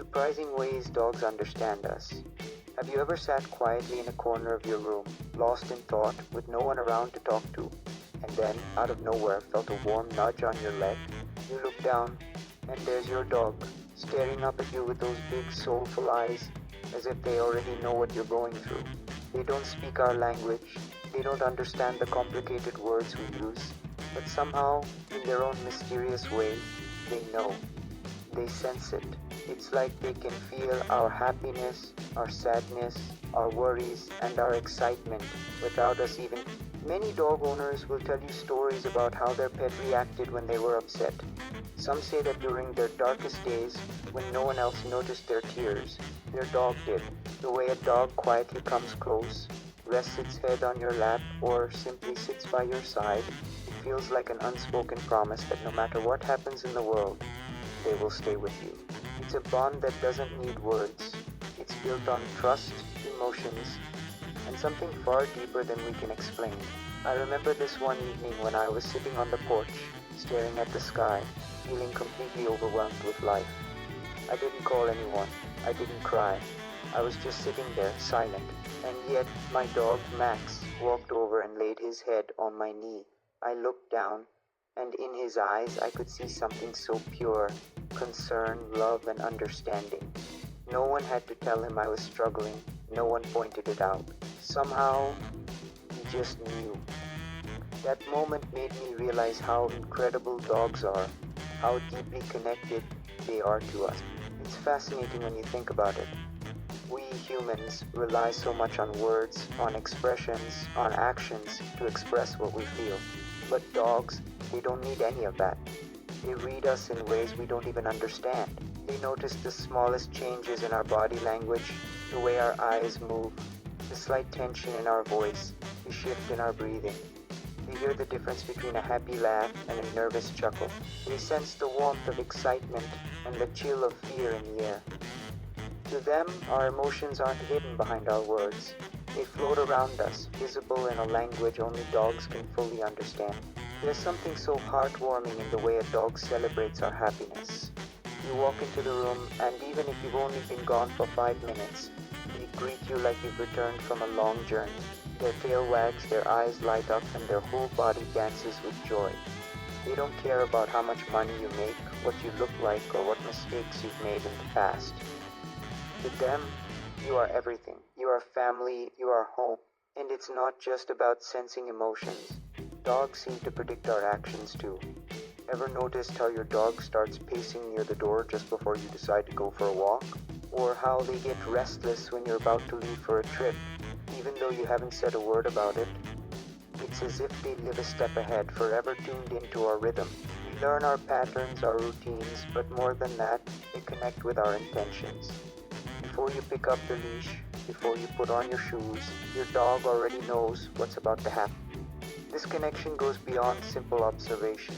surprising ways dogs understand us. Have you ever sat quietly in a corner of your room, lost in thought, with no one around to talk to, and then, out of nowhere, felt a warm nudge on your leg? You look down, and there's your dog, staring up at you with those big, soulful eyes, as if they already know what you're going through. They don't speak our language, they don't understand the complicated words we use, but somehow, in their own mysterious way, they know. They sense it. It's like they can feel our happiness, our sadness, our worries, and our excitement without us even. Many dog owners will tell you stories about how their pet reacted when they were upset. Some say that during their darkest days, when no one else noticed their tears, their dog did. The way a dog quietly comes close, rests its head on your lap, or simply sits by your side, it feels like an unspoken promise that no matter what happens in the world, they will stay with you. It's a bond that doesn't need words. It's built on trust, emotions, and something far deeper than we can explain. I remember this one evening when I was sitting on the porch, staring at the sky, feeling completely overwhelmed with life. I didn't call anyone. I didn't cry. I was just sitting there, silent. And yet, my dog, Max, walked over and laid his head on my knee. I looked down, and in his eyes I could see something so pure, concern, love, and understanding. No one had to tell him I was struggling. No one pointed it out. Somehow, he just knew. That moment made me realize how incredible dogs are, how deeply connected they are to us. It's fascinating when you think about it. We humans rely so much on words, on expressions, on actions to express what we feel. But dogs, they don't need any of that. They read us in ways we don't even understand. They notice the smallest changes in our body language, the way our eyes move, the slight tension in our voice, the shift in our breathing. They hear the difference between a happy laugh and a nervous chuckle. They sense the warmth of excitement and the chill of fear in the air. To them, our emotions aren't hidden behind our words. They float around us, visible in a language only dogs can fully understand. There's something so heartwarming in the way a dog celebrates our happiness. You walk into the room, and even if you've only been gone for 5 minutes, they greet you like you've returned from a long journey. Their tail wags, their eyes light up, and their whole body dances with joy. They don't care about how much money you make, what you look like, or what mistakes you've made in the past. To them, you are everything. You are family, you are home. And it's not just about sensing emotions. Dogs seem to predict our actions too. Ever noticed how your dog starts pacing near the door just before you decide to go for a walk? Or how they get restless when you're about to leave for a trip, even though you haven't said a word about it? It's as if they live a step ahead, forever tuned into our rhythm. We learn our patterns, our routines, but more than that, they connect with our intentions. Before you pick up the leash, before you put on your shoes, your dog already knows what's about to happen. This connection goes beyond simple observation.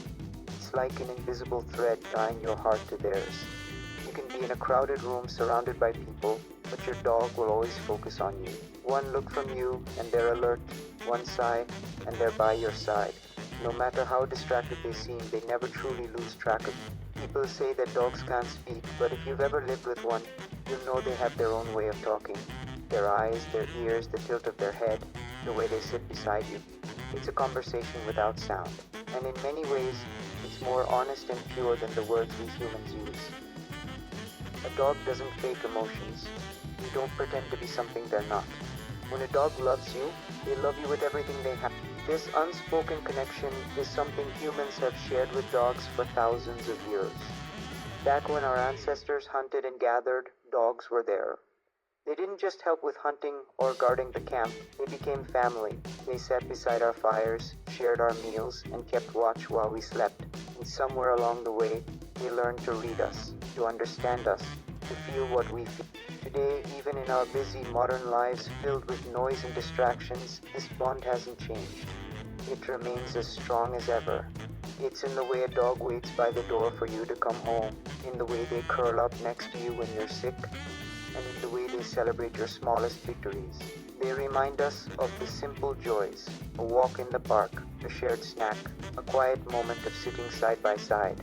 It's like an invisible thread tying your heart to theirs. You can be in a crowded room surrounded by people, but your dog will always focus on you. One look from you and they're alert, one sigh and they're by your side. No matter how distracted they seem, they never truly lose track of you. People say that dogs can't speak, but if you've ever lived with one, you'll know they have their own way of talking. Their eyes, their ears, the tilt of their head, the way they sit beside you. It's a conversation without sound, and in many ways, it's more honest and pure than the words we humans use. A dog doesn't fake emotions. They don't pretend to be something they're not. When a dog loves you, they love you with everything they have. This unspoken connection is something humans have shared with dogs for thousands of years. Back when our ancestors hunted and gathered, dogs were there. They didn't just help with hunting or guarding the camp, they became family. They sat beside our fires, shared our meals, and kept watch while we slept. And somewhere along the way, they learned to read us, to understand us, to feel what we feel. Today, even in our busy modern lives filled with noise and distractions, this bond hasn't changed. It remains as strong as ever. It's in the way a dog waits by the door for you to come home, in the way they curl up next to you when you're sick, and in the way they celebrate your smallest victories. They remind us of the simple joys, a walk in the park, a shared snack, a quiet moment of sitting side by side.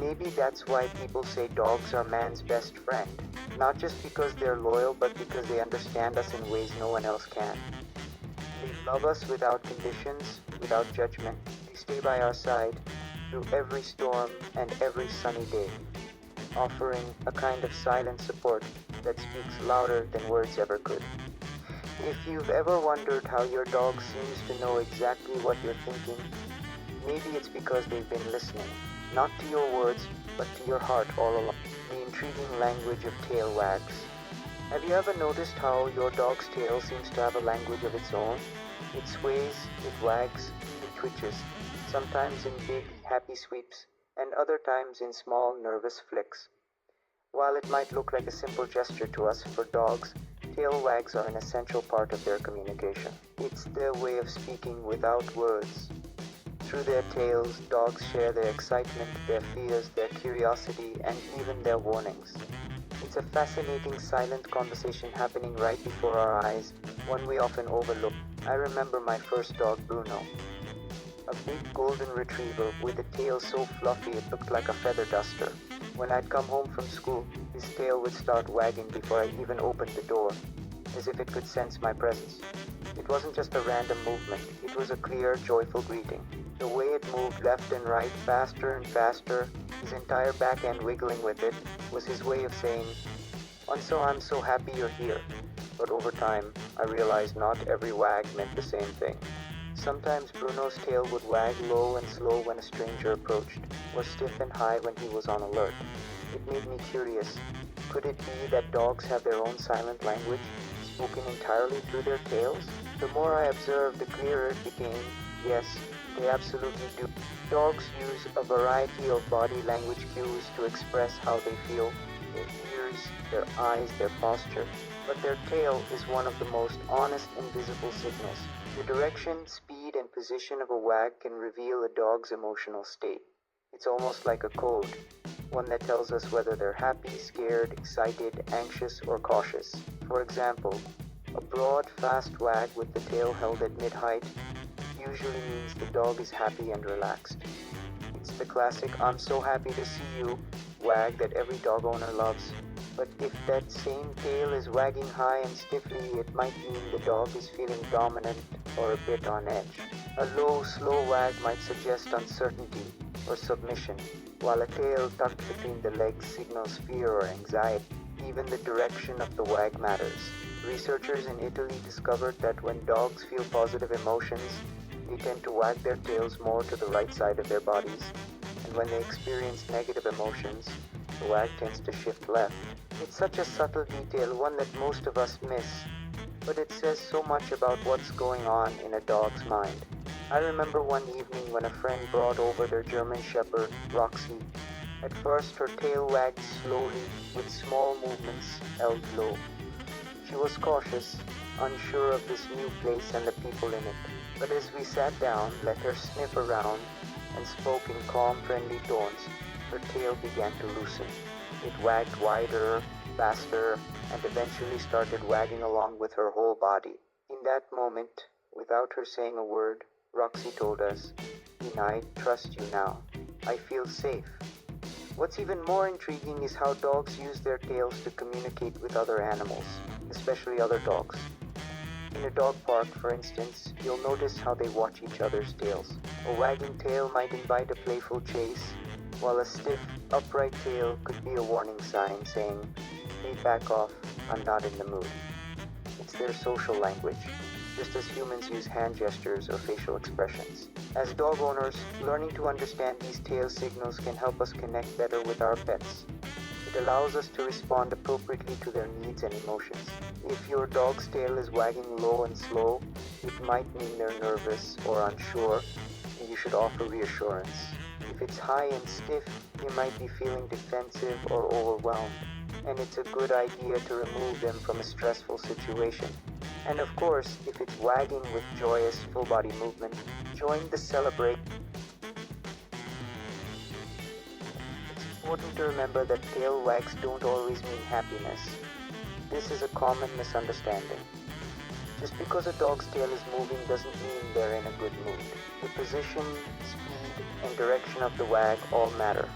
Maybe that's why people say dogs are man's best friend. Not just because they're loyal, but because they understand us in ways no one else can. They love us without conditions, without judgment. They stay by our side through every storm and every sunny day, offering a kind of silent support that speaks louder than words ever could. If you've ever wondered how your dog seems to know exactly what you're thinking, maybe it's because they've been listening, not to your words, but to your heart all along. The intriguing language of tail wags. Have you ever noticed how your dog's tail seems to have a language of its own? It sways, it wags, it twitches, sometimes in big, happy sweeps, and other times in small, nervous flicks. While it might look like a simple gesture to us, for dogs, tail wags are an essential part of their communication. It's their way of speaking without words. Through their tails, dogs share their excitement, their fears, their curiosity, and even their warnings. It's a fascinating silent conversation happening right before our eyes, one we often overlook. I remember my first dog, Bruno, a big golden retriever with a tail so fluffy it looked like a feather duster. When I'd come home from school, his tail would start wagging before I even opened the door, as if it could sense my presence. It wasn't just a random movement, it was a clear, joyful greeting. The way it moved left and right, faster and faster, his entire back end wiggling with it, was his way of saying, I'm so happy you're here." But over time, I realized not every wag meant the same thing. Sometimes Bruno's tail would wag low and slow when a stranger approached, or stiff and high when he was on alert. It made me curious. Could it be that dogs have their own silent language, spoken entirely through their tails? The more I observed, the clearer it became. Yes, they absolutely do. Dogs use a variety of body language cues to express how they feel, their ears, their eyes, their posture. But their tail is one of the most honest and visible signals. The direction, speed, and position of a wag can reveal a dog's emotional state. It's almost like a code, one that tells us whether they're happy, scared, excited, anxious, or cautious. For example, a broad, fast wag with the tail held at mid-height usually means the dog is happy and relaxed. It's the classic "I'm so happy to see you" wag that every dog owner loves. But if that same tail is wagging high and stiffly, it might mean the dog is feeling dominant or a bit on edge. A low, slow wag might suggest uncertainty or submission, while a tail tucked between the legs signals fear or anxiety. Even the direction of the wag matters. Researchers in Italy discovered that when dogs feel positive emotions, they tend to wag their tails more to the right side of their bodies, and when they experience negative emotions, the wag tends to shift left. It's such a subtle detail, one that most of us miss, but it says so much about what's going on in a dog's mind. I remember one evening when a friend brought over their German Shepherd, Roxy. At first, her tail wagged slowly, with small movements held low. She was cautious, unsure of this new place and the people in it. But as we sat down, let her sniff around, and spoke in calm, friendly tones, her tail began to loosen. It wagged wider, faster, and eventually started wagging along with her whole body. In that moment, without her saying a word, Roxy told us, "I trust you now. I feel safe." What's even more intriguing is how dogs use their tails to communicate with other animals, especially other dogs. In a dog park, for instance, you'll notice how they watch each other's tails. A wagging tail might invite a playful chase, while a stiff, upright tail could be a warning sign saying, "Hey, back off, I'm not in the mood." It's their social language, just as humans use hand gestures or facial expressions. As dog owners, learning to understand these tail signals can help us connect better with our pets. It allows us to respond appropriately to their needs and emotions. If your dog's tail is wagging low and slow, it might mean they're nervous or unsure, and you should offer reassurance. If it's high and stiff, they might be feeling defensive or overwhelmed, and it's a good idea to remove them from a stressful situation. And of course, if it's wagging with joyous, full-body movement, join the celebrate. It's important to remember that tail wags don't always mean happiness. This is a common misunderstanding. Just because a dog's tail is moving doesn't mean they're in a good mood. The position, speed, and direction of the wag all matter.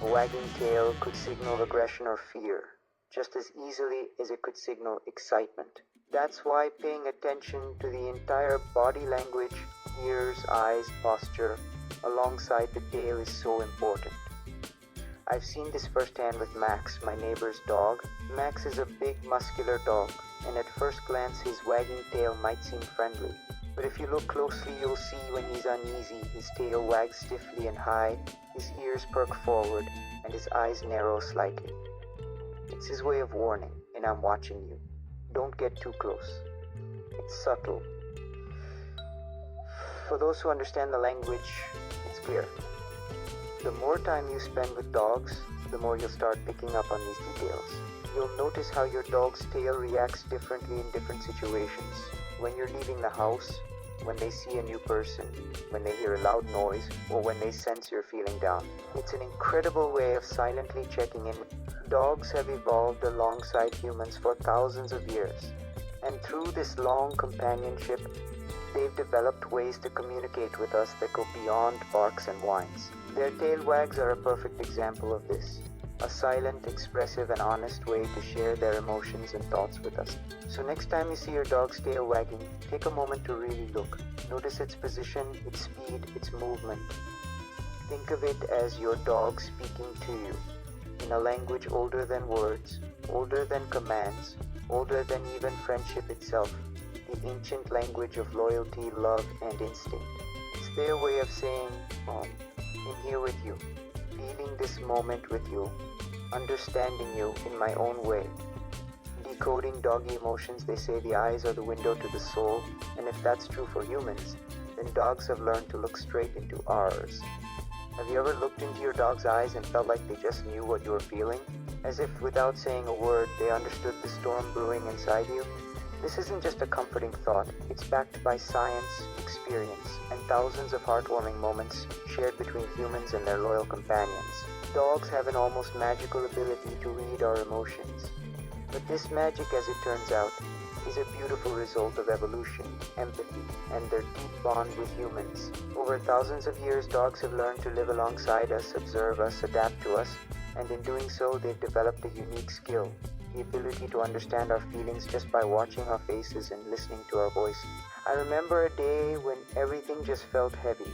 A wagging tail could signal aggression or fear, just as easily as it could signal excitement. That's why paying attention to the entire body language, ears, eyes, posture, alongside the tail is so important. I've seen this firsthand with Max, my neighbor's dog. Max is a big, muscular dog, and at first glance his wagging tail might seem friendly. But if you look closely, you'll see when he's uneasy, his tail wags stiffly and high, his ears perk forward, and his eyes narrow slightly. It's his way of warning, and I'm watching you. Don't get too close. It's subtle. For those who understand the language, it's clear. The more time you spend with dogs, the more you'll start picking up on these details. You'll notice how your dog's tail reacts differently in different situations. When you're leaving the house, when they see a new person, when they hear a loud noise, or when they sense you're feeling down. It's an incredible way of silently checking in. Dogs have evolved alongside humans for thousands of years, and through this long companionship, they've developed ways to communicate with us that go beyond barks and whines. Their tail wags are a perfect example of this. A silent, expressive, and honest way to share their emotions and thoughts with us. So next time you see your dog's tail wagging, take a moment to really look. Notice its position, its speed, its movement. Think of it as your dog speaking to you, in a language older than words, older than commands, older than even friendship itself, the ancient language of loyalty, love, and instinct. It's their way of saying, I'm here with you, feeling this moment with you, understanding you in my own way. Decoding doggy emotions, they say the eyes are the window to the soul, and if that's true for humans, then dogs have learned to look straight into ours. Have you ever looked into your dog's eyes and felt like they just knew what you were feeling? As if without saying a word, they understood the storm brewing inside you? This isn't just a comforting thought, it's backed by science, experience, and thousands of heartwarming moments shared between humans and their loyal companions. Dogs have an almost magical ability to read our emotions. But this magic, as it turns out, is a beautiful result of evolution, empathy, and their deep bond with humans. Over thousands of years, dogs have learned to live alongside us, observe us, adapt to us, and in doing so, they've developed a unique skill, the ability to understand our feelings just by watching our faces and listening to our voice. I remember a day when everything just felt heavy.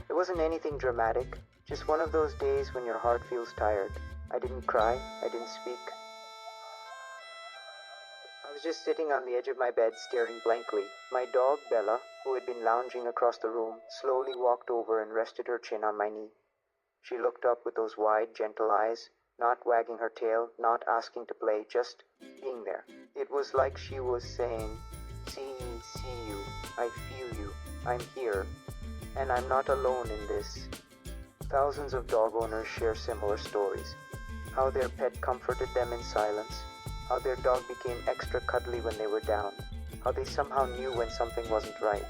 It wasn't anything dramatic, just one of those days when your heart feels tired. I didn't cry, I didn't speak. I was just sitting on the edge of my bed staring blankly. My dog, Bella, who had been lounging across the room, slowly walked over and rested her chin on my knee. She looked up with those wide, gentle eyes, not wagging her tail, not asking to play, just being there. It was like she was saying, see you, I feel you, I'm here, and I'm not alone in this. Thousands of dog owners share similar stories. How their pet comforted them in silence, how their dog became extra cuddly when they were down, how they somehow knew when something wasn't right.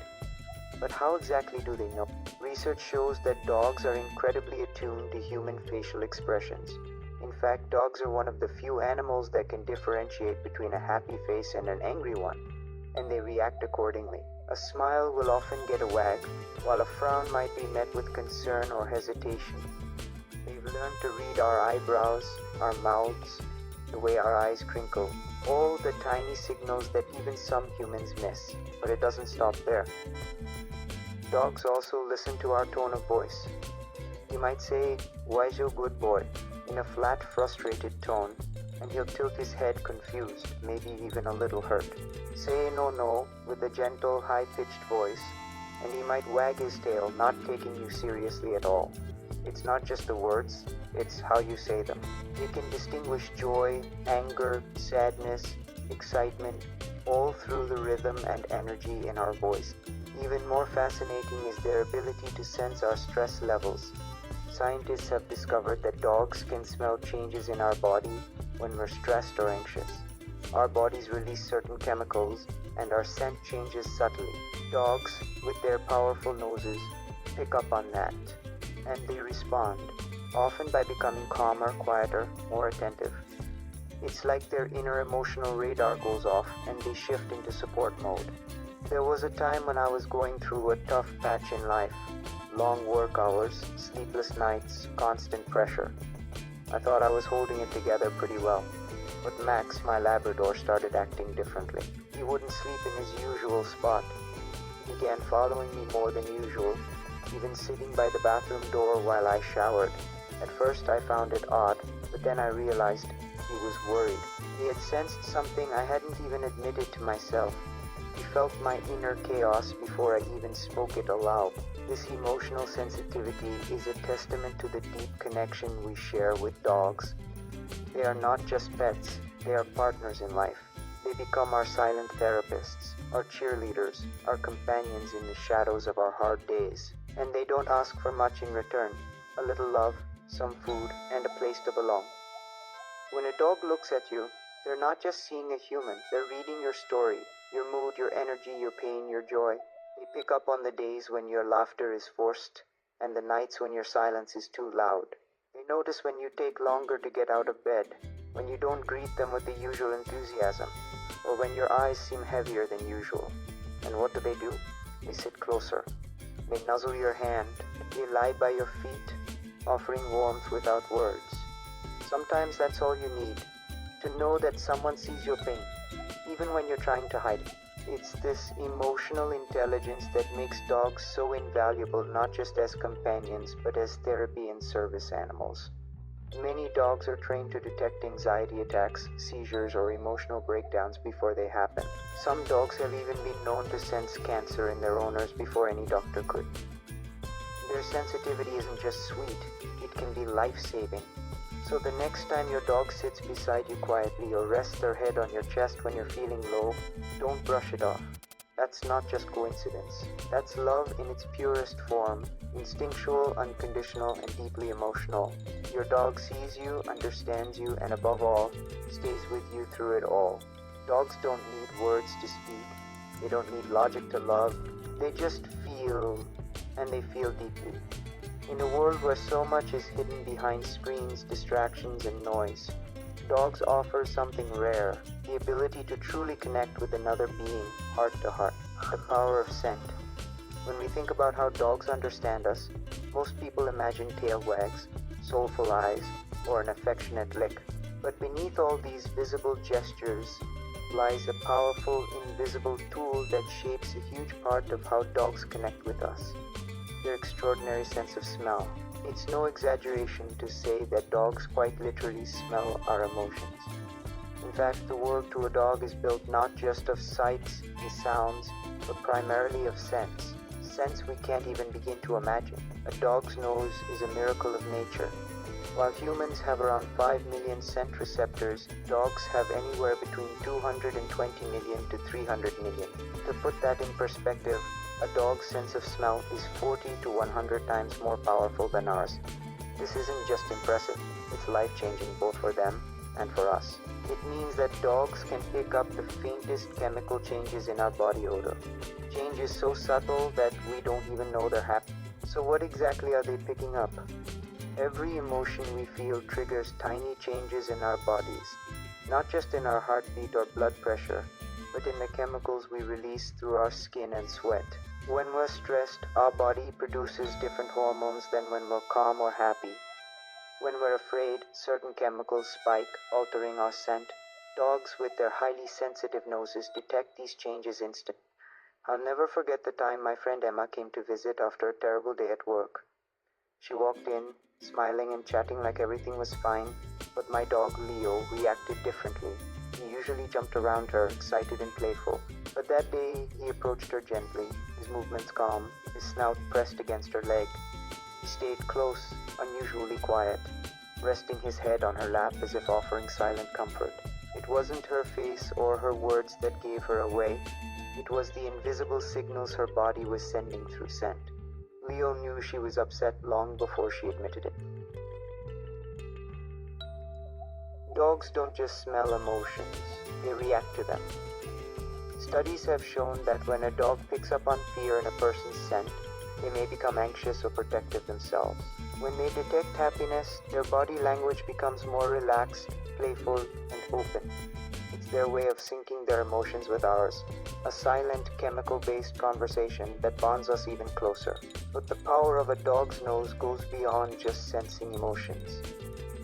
But how exactly do they know? Research shows that dogs are incredibly attuned to human facial expressions. In fact, dogs are one of the few animals that can differentiate between a happy face and an angry one, and they react accordingly. A smile will often get a wag, while a frown might be met with concern or hesitation. They've learned to read our eyebrows, our mouths, the way our eyes crinkle, all the tiny signals that even some humans miss. But it doesn't stop there. Dogs also listen to our tone of voice. You might say, "Why's your good boy?" in a flat, frustrated tone, and he'll tilt his head confused, maybe even a little hurt. Say no with a gentle, high-pitched voice, and he might wag his tail, not taking you seriously at all. It's not just the words, it's how you say them. They can distinguish joy, anger, sadness, excitement, all through the rhythm and energy in our voice. Even more fascinating is their ability to sense our stress levels. Scientists have discovered that dogs can smell changes in our body when we're stressed or anxious. Our bodies release certain chemicals, and our scent changes subtly. Dogs, with their powerful noses, pick up on that, and they respond, often by becoming calmer, quieter, more attentive. It's like their inner emotional radar goes off and they shift into support mode. There was a time when I was going through a tough patch in life. Long work hours, sleepless nights, constant pressure. I thought I was holding it together pretty well. But Max, my Labrador, started acting differently. He wouldn't sleep in his usual spot. He began following me more than usual, even sitting by the bathroom door while I showered. At first I found it odd, but then I realized he was worried. He had sensed something I hadn't even admitted to myself. He felt my inner chaos before I even spoke it aloud. This emotional sensitivity is a testament to the deep connection we share with dogs. They are not just pets, they are partners in life. They become our silent therapists, our cheerleaders, our companions in the shadows of our hard days. And they don't ask for much in return. A little love, some food, and a place to belong. When a dog looks at you, they're not just seeing a human, they're reading your story, your mood, your energy, your pain, your joy. They pick up on the days when your laughter is forced and the nights when your silence is too loud. They notice when you take longer to get out of bed, when you don't greet them with the usual enthusiasm, or when your eyes seem heavier than usual. And what do? They sit closer. They nuzzle your hand. They lie by your feet, offering warmth without words. Sometimes that's all you need, to know that someone sees your pain, even when you're trying to hide it. It's this emotional intelligence that makes dogs so invaluable, not just as companions, but as therapy and service animals. Many dogs are trained to detect anxiety attacks, seizures, or emotional breakdowns before they happen. Some dogs have even been known to sense cancer in their owners before any doctor could. Their sensitivity isn't just sweet, it can be life-saving. So the next time your dog sits beside you quietly or rests their head on your chest when you're feeling low, don't brush it off. That's not just coincidence. That's love in its purest form, instinctual, unconditional, and deeply emotional. Your dog sees you, understands you, and above all, stays with you through it all. Dogs don't need words to speak. They don't need logic to love. They just feel, and they feel deeply. In a world where so much is hidden behind screens, distractions, and noise, dogs offer something rare, the ability to truly connect with another being, heart to heart, the power of scent. When we think about how dogs understand us, most people imagine tail wags, soulful eyes, or an affectionate lick. But beneath all these visible gestures lies a powerful, invisible tool that shapes a huge part of how dogs connect with us. Their extraordinary sense of smell. It's no exaggeration to say that dogs quite literally smell our emotions. In fact, the world to a dog is built not just of sights and sounds, but primarily of scents. Scents we can't even begin to imagine. A dog's nose is a miracle of nature. While humans have around 5 million scent receptors, dogs have anywhere between 220 million to 300 million. To put that in perspective, a dog's sense of smell is 40 to 100 times more powerful than ours. This isn't just impressive, it's life-changing both for them and for us. It means that dogs can pick up the faintest chemical changes in our body odor. Changes so subtle that we don't even know they're happening. So what exactly are they picking up? Every emotion we feel triggers tiny changes in our bodies, not just in our heartbeat or blood pressure, but in the chemicals we release through our skin and sweat. When we're stressed, our body produces different hormones than when we're calm or happy. When we're afraid, certain chemicals spike, altering our scent. Dogs with their highly sensitive noses detect these changes instantly. I'll never forget the time my friend Emma came to visit after a terrible day at work. She walked in, smiling and chatting like everything was fine, but my dog Leo reacted differently. He usually jumped around her, excited and playful. But that day, he approached her gently, his movements calm, his snout pressed against her leg. He stayed close, unusually quiet, resting his head on her lap as if offering silent comfort. It wasn't her face or her words that gave her away. It was the invisible signals her body was sending through scent. Leo knew she was upset long before she admitted it. Dogs don't just smell emotions, they react to them. Studies have shown that when a dog picks up on fear in a person's scent, they may become anxious or protective themselves. When they detect happiness, their body language becomes more relaxed, playful, and open. It's It's their way of syncing their emotions with ours, a silent, chemical-based conversation that bonds us even closer. But the power of a dog's nose goes beyond just sensing emotions.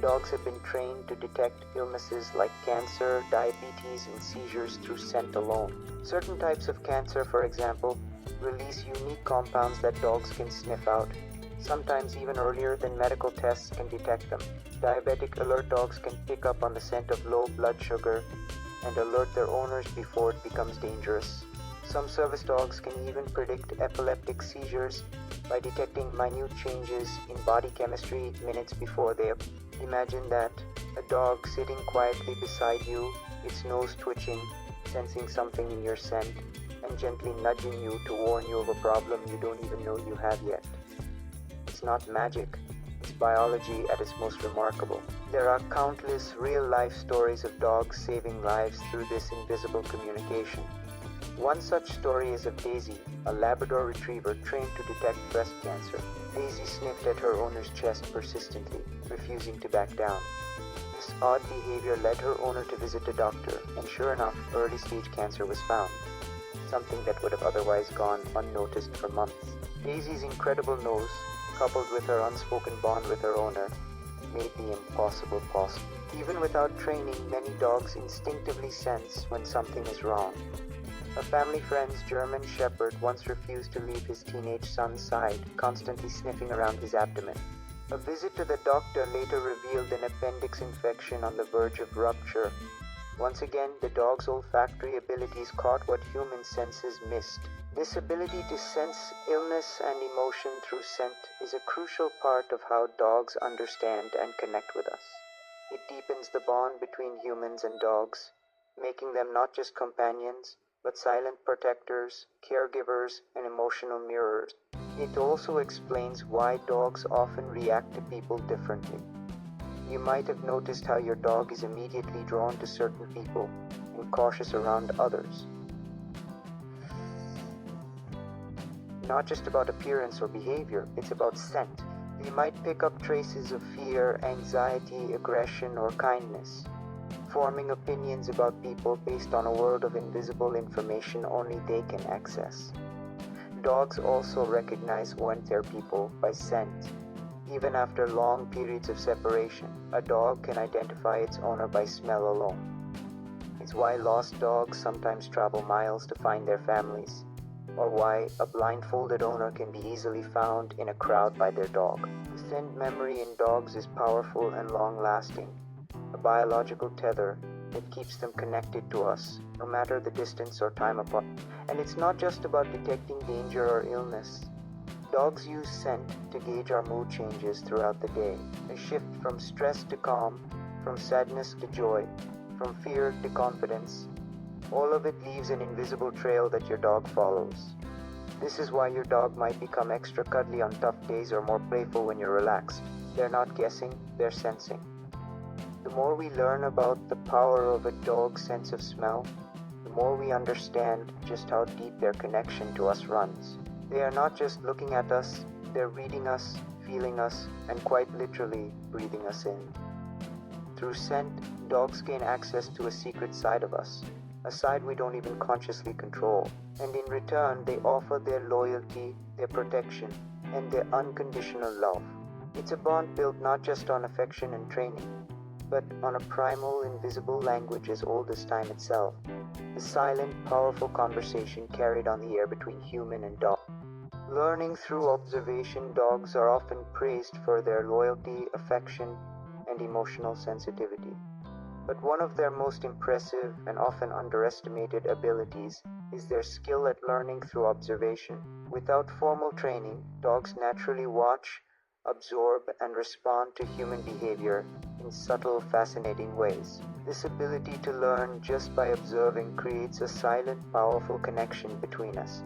Dogs have been trained to detect illnesses like cancer, diabetes, and seizures through scent alone. Certain types of cancer, for example, release unique compounds that dogs can sniff out, sometimes even earlier than medical tests can detect them. Diabetic alert dogs can pick up on the scent of low blood sugar and alert their owners before it becomes dangerous. Some service dogs can even predict epileptic seizures by detecting minute changes in body chemistry minutes before they appear. Imagine that, a dog sitting quietly beside you, its nose twitching, sensing something in your scent, and gently nudging you to warn you of a problem you don't even know you have yet. It's not magic, it's biology at its most remarkable. There are countless real-life stories of dogs saving lives through this invisible communication. One such story is of Daisy, a Labrador retriever trained to detect breast cancer. Daisy sniffed at her owner's chest persistently, refusing to back down. This odd behavior led her owner to visit a doctor, and sure enough, early-stage cancer was found, something that would have otherwise gone unnoticed for months. Daisy's incredible nose, coupled with her unspoken bond with her owner, made the impossible possible. Even without training, many dogs instinctively sense when something is wrong. A family friend's German Shepherd once refused to leave his teenage son's side, constantly sniffing around his abdomen. A visit to the doctor later revealed an appendix infection on the verge of rupture. Once again, the dog's olfactory abilities caught what human senses missed. This ability to sense illness and emotion through scent is a crucial part of how dogs understand and connect with us. It deepens the bond between humans and dogs, making them not just companions, but silent protectors, caregivers, and emotional mirrors. It also explains why dogs often react to people differently. You might have noticed how your dog is immediately drawn to certain people and cautious around others. Not just about appearance or behavior, it's about scent. They might pick up traces of fear, anxiety, aggression, or kindness, forming opinions about people based on a world of invisible information only they can access. Dogs also recognize when they're people by scent. Even after long periods of separation, a dog can identify its owner by smell alone. It's why lost dogs sometimes travel miles to find their families, or why a blindfolded owner can be easily found in a crowd by their dog. The scent memory in dogs is powerful and long-lasting, a biological tether that keeps them connected to us, no matter the distance or time apart. And it's not just about detecting danger or illness. Dogs use scent to gauge our mood changes throughout the day, a shift from stress to calm, from sadness to joy, from fear to confidence. All of it leaves an invisible trail that your dog follows. This is why your dog might become extra cuddly on tough days or more playful when you're relaxed. They're not guessing, they're sensing. The more we learn about the power of a dog's sense of smell, the more we understand just how deep their connection to us runs. They are not just looking at us, they're reading us, feeling us, and quite literally breathing us in. Through scent, dogs gain access to a secret side of us, a side we don't even consciously control. And in return, they offer their loyalty, their protection, and their unconditional love. It's a bond built not just on affection and training, but on a primal, invisible language as old as time itself. The silent, powerful conversation carried on the air between human and dog. Learning through observation, dogs are often praised for their loyalty, affection, and emotional sensitivity. But one of their most impressive and often underestimated abilities is their skill at learning through observation. Without formal training, dogs naturally watch, absorb, and respond to human behavior in subtle, fascinating ways. This ability to learn just by observing creates a silent, powerful connection between us,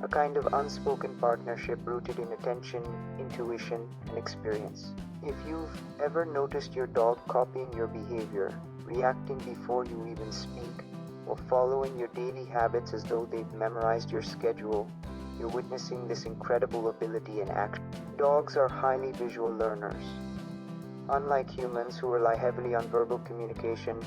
a kind of unspoken partnership rooted in attention, intuition, and experience. If you've ever noticed your dog copying your behavior, reacting before you even speak, or following your daily habits as though they've memorized your schedule, you're witnessing this incredible ability in action. Dogs are highly visual learners. Unlike humans who rely heavily on verbal communication,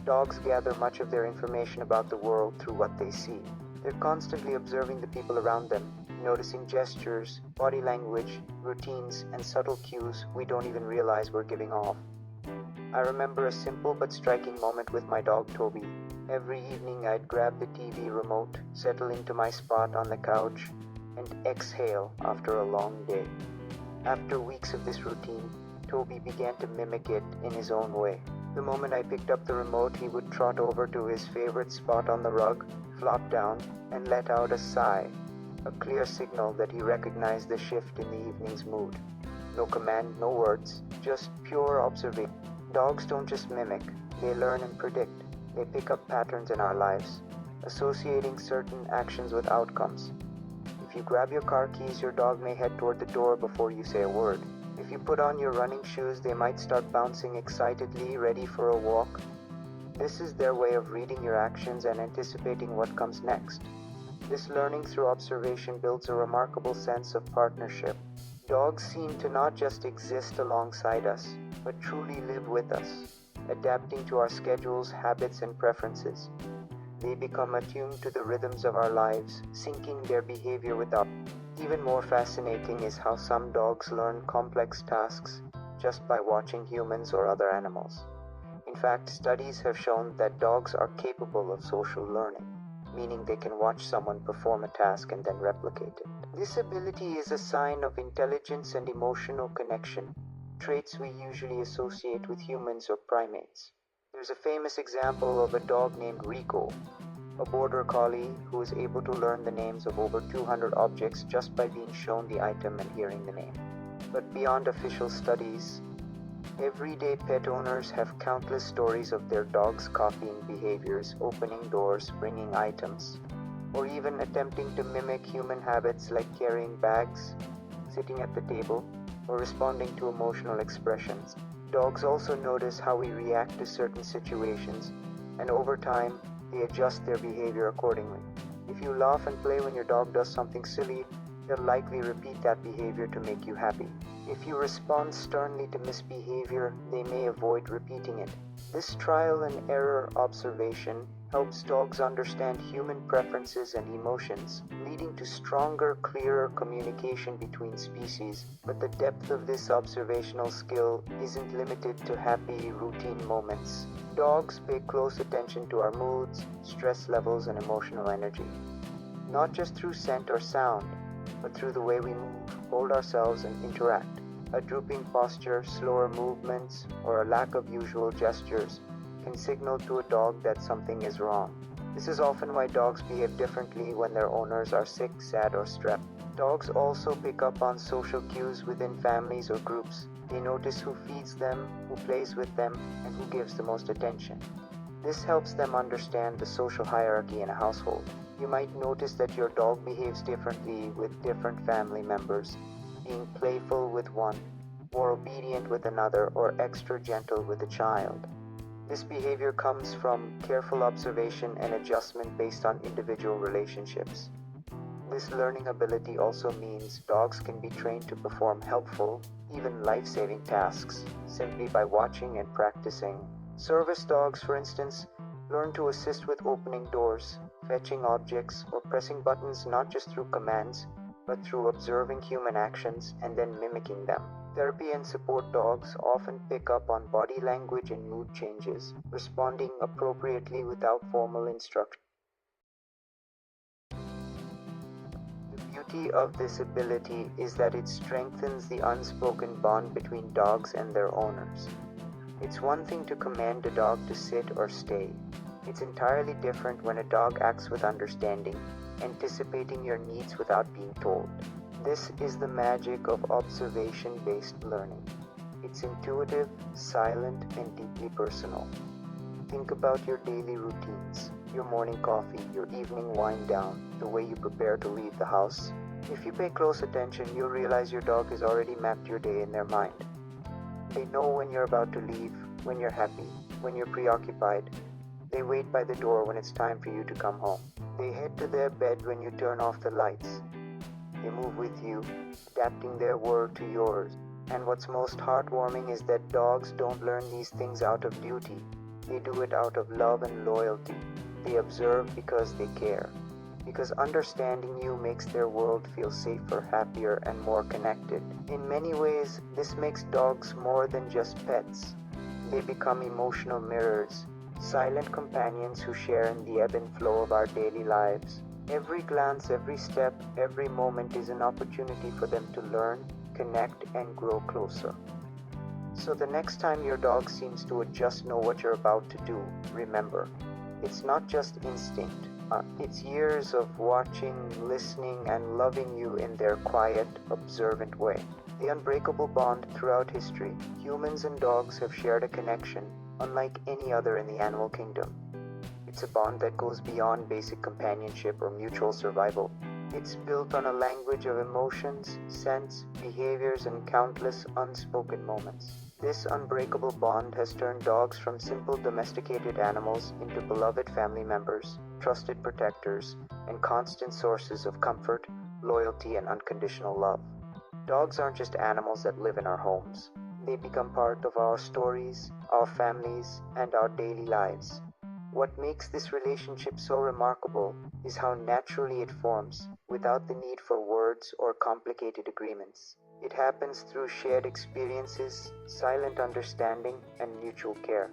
Dogs gather much of their information about the world through what they see. They're constantly observing the people around them, noticing gestures, body language, routines, and subtle cues we don't even realize we're giving off. I remember a simple but striking moment with my dog Toby. Every evening I'd grab the TV remote, settle into my spot on the couch, and exhale after a long day. After weeks of this routine, Toby began to mimic it in his own way. The moment I picked up the remote, he would trot over to his favorite spot on the rug, flop down, and let out a sigh, a clear signal that he recognized the shift in the evening's mood. No command, no words, just pure observation. Dogs don't just mimic, they learn and predict. They pick up patterns in our lives, associating certain actions with outcomes. If you grab your car keys, your dog may head toward the door before you say a word. If you put on your running shoes, they might start bouncing excitedly, ready for a walk. This is their way of reading your actions and anticipating what comes next. This learning through observation builds a remarkable sense of partnership. Dogs seem to not just exist alongside us, but truly live with us, adapting to our schedules, habits, and preferences. They become attuned to the rhythms of our lives, syncing their behavior with us. Even more fascinating is how some dogs learn complex tasks just by watching humans or other animals. In fact, studies have shown that dogs are capable of social learning, meaning they can watch someone perform a task and then replicate it. This ability is a sign of intelligence and emotional connection, traits we usually associate with humans or primates. There's a famous example of a dog named Rico, a border collie who is able to learn the names of over 200 objects just by being shown the item and hearing the name. But beyond official studies, everyday pet owners have countless stories of their dogs copying behaviors, opening doors, bringing items, or even attempting to mimic human habits like carrying bags, sitting at the table, or responding to emotional expressions. Dogs also notice how we react to certain situations, and over time, they adjust their behavior accordingly. If you laugh and play when your dog does something silly, they'll likely repeat that behavior to make you happy. If you respond sternly to misbehavior, they may avoid repeating it. This trial and error observation helps dogs understand human preferences and emotions, leading to stronger, clearer communication between species. But the depth of this observational skill isn't limited to happy, routine moments. Dogs pay close attention to our moods, stress levels, and emotional energy. Not just through scent or sound, but through the way we move, hold ourselves, and interact. A drooping posture, slower movements, or a lack of usual gestures can signal to a dog that something is wrong. This is often why dogs behave differently when their owners are sick, sad, or stressed. Dogs also pick up on social cues within families or groups. They notice who feeds them, who plays with them, and who gives the most attention. This helps them understand the social hierarchy in a household. You might notice that your dog behaves differently with different family members, being playful with one, more obedient with another, or extra gentle with a child. This behavior comes from careful observation and adjustment based on individual relationships. This learning ability also means dogs can be trained to perform helpful, even life-saving tasks, simply by watching and practicing. Service dogs, for instance, learn to assist with opening doors, fetching objects, or pressing buttons not just through commands, but through observing human actions and then mimicking them. Therapy and support dogs often pick up on body language and mood changes, responding appropriately without formal instruction. The beauty of this ability is that it strengthens the unspoken bond between dogs and their owners. It's one thing to command a dog to sit or stay. It's entirely different when a dog acts with understanding, anticipating your needs without being told. This is the magic of observation-based learning. It's intuitive, silent, and deeply personal. Think about your daily routines, your morning coffee, your evening wind down, the way you prepare to leave the house. If you pay close attention, you'll realize your dog has already mapped your day in their mind. They know when you're about to leave, when you're happy, when you're preoccupied. They wait by the door when it's time for you to come home. They head to their bed when you turn off the lights. They move with you, adapting their world to yours. And what's most heartwarming is that dogs don't learn these things out of duty. They do it out of love and loyalty. They observe because they care. Because understanding you makes their world feel safer, happier, and more connected. In many ways, this makes dogs more than just pets. They become emotional mirrors, silent companions who share in the ebb and flow of our daily lives. Every glance, every step, every moment is an opportunity for them to learn, connect, and grow closer. So the next time your dog seems to just know what you're about to do, remember, it's not just instinct. It's years of watching, listening, and loving you in their quiet, observant way. The unbreakable bond throughout history, humans and dogs have shared a connection unlike any other in the animal kingdom. It's a bond that goes beyond basic companionship or mutual survival. It's built on a language of emotions, scents, behaviors, and countless unspoken moments. This unbreakable bond has turned dogs from simple domesticated animals into beloved family members, trusted protectors, and constant sources of comfort, loyalty, and unconditional love. Dogs aren't just animals that live in our homes. They become part of our stories, our families, and our daily lives. What makes this relationship so remarkable is how naturally it forms, without the need for words or complicated agreements. It happens through shared experiences, silent understanding, and mutual care.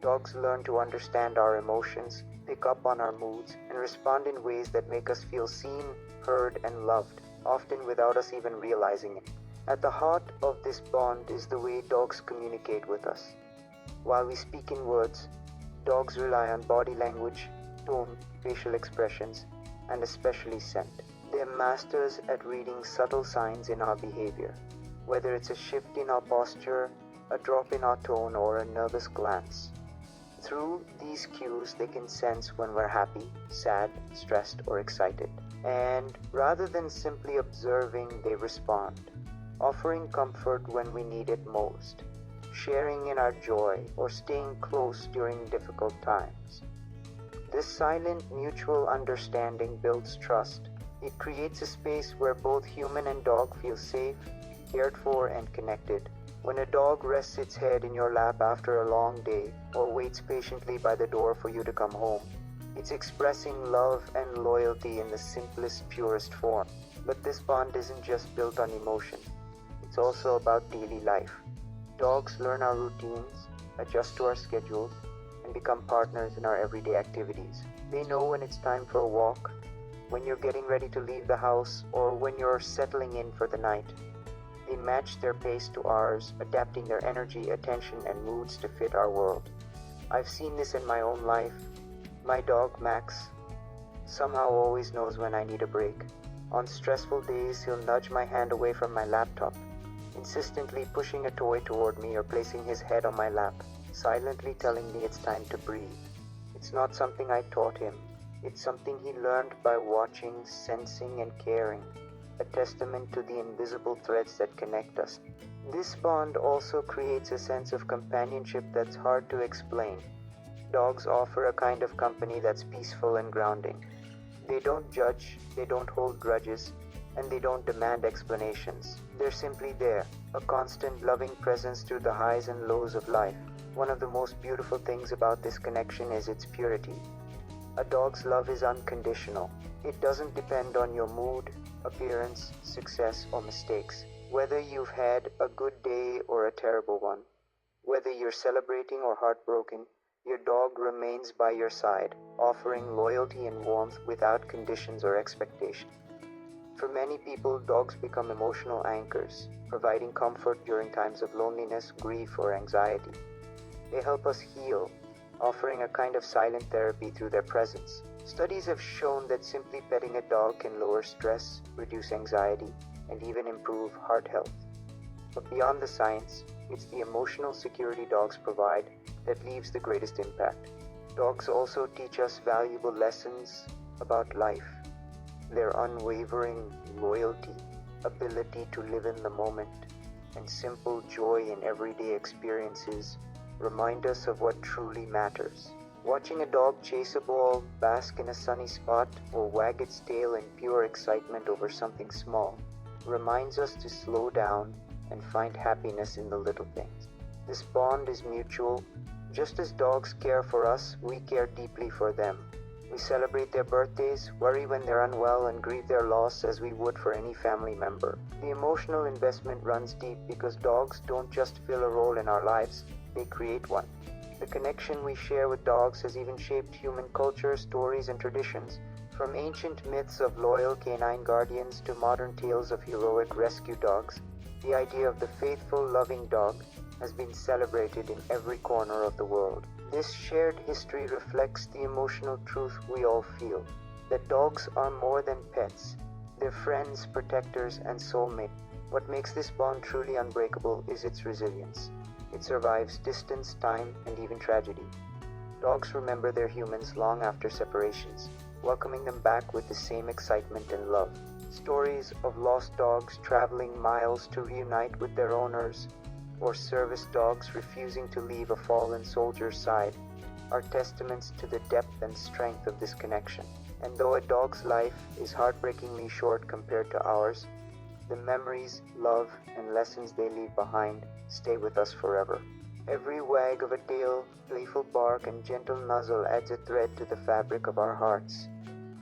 Dogs learn to understand our emotions, pick up on our moods, and respond in ways that make us feel seen, heard, and loved, often without us even realizing it. At the heart of this bond is the way dogs communicate with us. While we speak in words, dogs rely on body language, tone, facial expressions, and especially scent. They're masters at reading subtle signs in our behavior, whether it's a shift in our posture, a drop in our tone, or a nervous glance. Through these cues, they can sense when we're happy, sad, stressed, or excited. And rather than simply observing, they respond, offering comfort when we need it most, sharing in our joy, or staying close during difficult times. This silent mutual understanding builds trust. It creates a space where both human and dog feel safe, cared for, and connected. When a dog rests its head in your lap after a long day, or waits patiently by the door for you to come home, it's expressing love and loyalty in the simplest, purest form. But this bond isn't just built on emotion. It's also about daily life. Dogs learn our routines, adjust to our schedules, and become partners in our everyday activities. They know when it's time for a walk, when you're getting ready to leave the house, or when you're settling in for the night. They match their pace to ours, adapting their energy, attention, and moods to fit our world. I've seen this in my own life. My dog, Max, somehow always knows when I need a break. On stressful days, he'll nudge my hand away from my laptop, insistently pushing a toy toward me or placing his head on my lap, silently telling me it's time to breathe. It's not something I taught him. It's something he learned by watching, sensing, and caring, a testament to the invisible threads that connect us. This bond also creates a sense of companionship that's hard to explain. Dogs offer a kind of company that's peaceful and grounding. They don't judge, they don't hold grudges, and they don't demand explanations. They're simply there, a constant loving presence through the highs and lows of life. One of the most beautiful things about this connection is its purity. A dog's love is unconditional. It doesn't depend on your mood, appearance, success, or mistakes. Whether you've had a good day or a terrible one, whether you're celebrating or heartbroken, your dog remains by your side, offering loyalty and warmth without conditions or expectations. For many people, dogs become emotional anchors, providing comfort during times of loneliness, grief, or anxiety. They help us heal, offering a kind of silent therapy through their presence. Studies have shown that simply petting a dog can lower stress, reduce anxiety, and even improve heart health. But beyond the science, it's the emotional security dogs provide that leaves the greatest impact. Dogs also teach us valuable lessons about life. Their unwavering loyalty, ability to live in the moment, and simple joy in everyday experiences remind us of what truly matters. Watching a dog chase a ball, bask in a sunny spot, or wag its tail in pure excitement over something small reminds us to slow down and find happiness in the little things. This bond is mutual, Just as dogs care for us, we care deeply for them. We celebrate their birthdays, worry when they're unwell, and grieve their loss as we would for any family member. The emotional investment runs deep because dogs don't just fill a role in our lives, they create one. The connection we share with dogs has even shaped human culture, stories, and traditions. From ancient myths of loyal canine guardians to modern tales of heroic rescue dogs, the idea of the faithful, loving dog has been celebrated in every corner of the world. This shared history reflects the emotional truth we all feel, that dogs are more than pets. They're friends, protectors, and soulmates. What makes this bond truly unbreakable is its resilience. It survives distance, time, and even tragedy. Dogs remember their humans long after separations, welcoming them back with the same excitement and love. Stories of lost dogs traveling miles to reunite with their owners, or service dogs refusing to leave a fallen soldier's side, are testaments to the depth and strength of this connection. And though a dog's life is heartbreakingly short compared to ours, the memories, love, and lessons they leave behind stay with us forever. Every wag of a tail, playful bark, and gentle nuzzle adds a thread to the fabric of our hearts,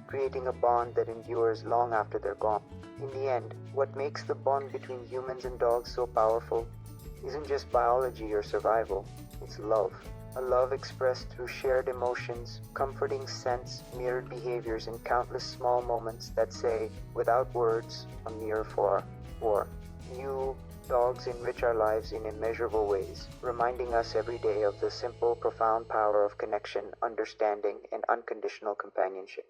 creating a bond that endures long after they're gone. In the end, what makes the bond between humans and dogs so powerful isn't just biology or survival, it's love. A love expressed through shared emotions, comforting scents, mirrored behaviors, and countless small moments that say, without words, a mere for. You, dogs enrich our lives in immeasurable ways, reminding us every day of the simple, profound power of connection, understanding, and unconditional companionship.